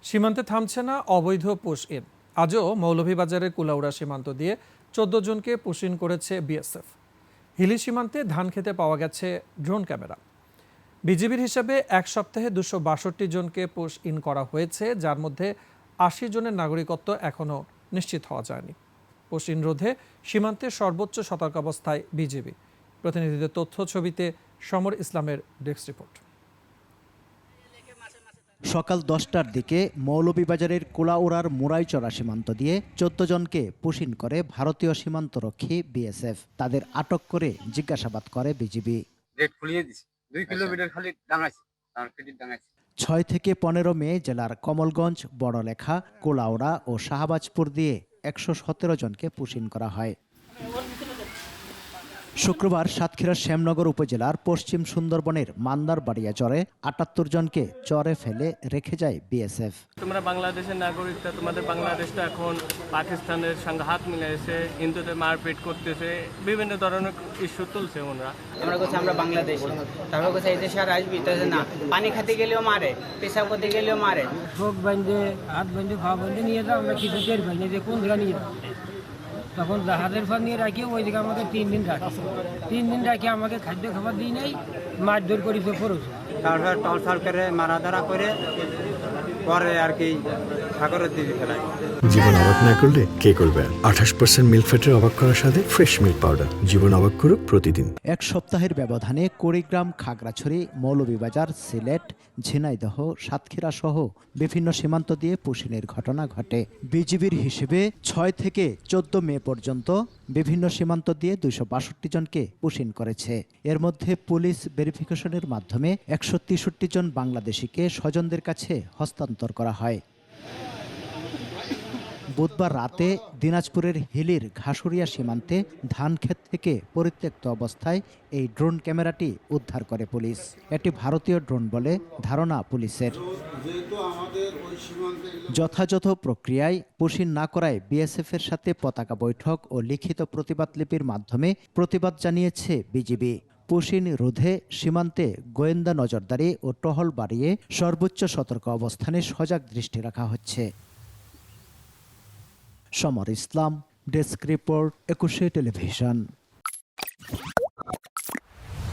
সীমান্তে থামছে না অবৈধ পুশ ইন। আজও মৌলভীবাজারের কুলাউড়া সীমান্ত দিয়ে ১৪ জনকে পুশ ইন করেছে বিএসএফ। হিলি সীমান্তে ধান খেতে পাওয়া গেছে ড্রোন ক্যামেরা। বিজিবির হিসাবে এক সপ্তাহে ২৬২ জনকে পুশ ইন করা হয়েছে, যার মধ্যে ৮০ জনের নাগরিকত্ব এখনও নিশ্চিত হওয়া যায়নি। পুশ ইন রোধে সীমান্তে সর্বোচ্চ সতর্কাবস্থায় বিজিবি। প্রতিনিধিদের তথ্য ছবিতে সমর ইসলামের ডেস্ক রিপোর্ট। সকাল ১০টার দিকে মৌলভীবাজারের কুলাউড়ার মুরাইচড়া সীমান্ত দিয়ে ১৪ জনকে পুশ ইন করে ভারতীয় সীমান্তরক্ষী বিএসএফ। তাদের আটক করে জিজ্ঞাসাবাদ করে বিজিবি। ৬ থেকে ১৫ মে জেলার কমলগঞ্জ, বড়লেখা, কুলাউড়া ও শাহবাজপুর দিয়ে ১১৭ জনকে পুশ ইন করা হয়। শুক্রবার সাতক্ষীরার শ্যামনগর উপজেলার পশ্চিম সুন্দরবনের মান্দার বাড়িয়া চরে ৭৮ জনকে চরে ফেলে রেখে যায় বিএসএফ। তোমরা বাংলাদেশের নাগরিকটা, তোমাদের বাংলাদেশটা এখন পাকিস্তানের সঙ্গে হাত মিলাইছে, হিন্দুদের মারপিট করতেছে, বিভিন্ন ধরনের ইস্যু তুলছে ওনারা। আমরা বলছি আমরা বাংলাদেশি, তারপর বলছে এই দেশে আর আসবি তো না, পানি খেতে গেলেও মারে, পেশাব করতে গেলেও মারে। চোখ বাঁধে, হাত বাঁধে, পা বাঁধে নিয়ে যাও, আমরা কিছু টের পাই না যে কোন জায়গায় নিয়ে যাও। তখন জাহাজের ফাঁদ নিয়ে রাখি, ওই দিকে আমাকে ৩ দিন রাখি। ৩ দিন রাখি আমাকে খাদ্য খাবার দিই নাই, মারধর করি পড়েছে। তারপর টলসাল করে মারাধারা করে পরে আর কি সাগরের দিকে ফেলায়। জীবন অবাক না করলে কে করবে? ২৮% মিল্ক ফ্যাটের অবাক করার সাথে ফ্রেশ মিল্ক পাউডার। জীবন অবাক করুক প্রতিদিন। এক সপ্তাহের ব্যবধানে কুড়িগ্রাম, খাগড়াছড়ি, মৌলভীবাজার, সিলেট, ঝিনাইদহ, সাতক্ষীরা সহ বিভিন্ন সীমান্ত দিয়ে পুশ ইনের ঘটনা ঘটে। বিজিবির হিসেবে ৬ থেকে ১৪ মে পর্যন্ত বিভিন্ন সীমান্ত দিয়ে ২৬২ জনকে পুশ ইন করেছে। এর মধ্যে পুলিশ ভেরিফিকেশনের মাধ্যমে ১৬৩ জন বাংলাদেশিকে স্বজনদের কাছে হস্তান্তর করা হয়। বুধবার রাতে দিনাজপুরের হিলির ঘাসুরিয়া সীমান্তে ধানক্ষেত থেকে পরিত্যক্ত অবস্থায় এই ড্রোন ক্যামেরাটি উদ্ধার করে পুলিশ। এটি ভারতীয় ড্রোন বলে ধারণা পুলিশের। যথাযথ প্রক্রিয়ায় পুশ ইন না করায় বিএসএফের সাথে পতাকা বৈঠক ও লিখিত প্রতিবাদ লিপির মাধ্যমে প্রতিবাদ জানিয়েছে বিজিবি। পুশ ইন রোধে সীমান্তে গোয়েন্দা নজরদারি ও টহল বাড়িয়ে সর্বোচ্চ সতর্ক অবস্থানে সজাগ দৃষ্টি রাখা হচ্ছে। সমর ইসলাম, ডেস্ক রিপোর্ট, ২১ টেলিভিশন।